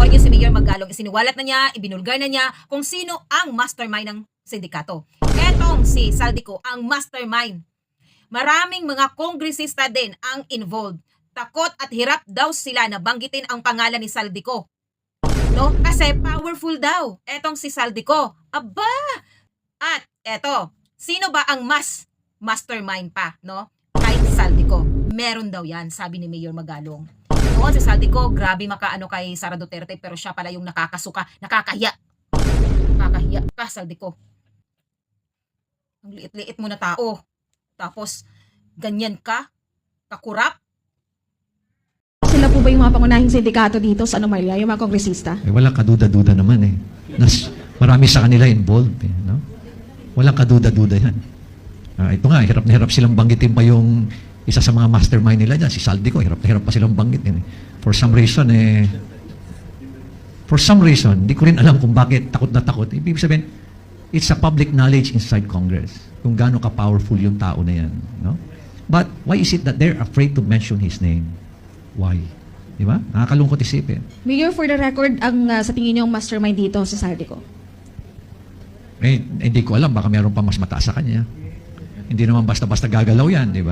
panoorin niyo si Mayor Magalong, isiniwalat na niya, ibinulgar na niya kung sino ang mastermind ng sindikato. Etong si Saldico, ang mastermind. Maraming mga kongresista din ang involved. Takot at hirap daw sila na banggitin ang pangalan ni Saldico. No? Kasi powerful daw. Etong si Saldico. Aba! At eto, sino ba ang mas mastermind pa, no? Kay Saldico. Meron daw yan, sabi ni Mayor Magalong. Noon si Saldico, grabe makaano kay Sara Duterte, pero siya pala yung nakakasuka, nakakahiya. Nakakahiya ka, Saldico. Ang liit-liit mo na tao. Tapos, ganyan ka? Kakurap? Sila po ba yung mga pangunahing sindikato dito sa anomalya, yung mga kongresista? Walang kaduda-duda naman eh. Marami sa kanila involved eh, no? Walang kaduda-duda yan. Ito nga, hirap na hirap silang banggitin pa yung isa sa mga mastermind nila dyan, si Saldico, hirap na hirap pa silang banggitin eh. For some reason, hindi ko rin alam kung bakit takot na takot. Ibig sabihin, it's a public knowledge inside Congress kung gaano ka-powerful yung tao na yan, no? But why is it that they're afraid to mention his name? Why? Di ba? Nakakalungkot isipin. Mayor, for the record, ang sa tingin niyo mastermind dito si Saldico? Hindi ko alam, baka meron pa mas mataas sa kanya. Hindi naman basta-basta gagalaw yan, di ba?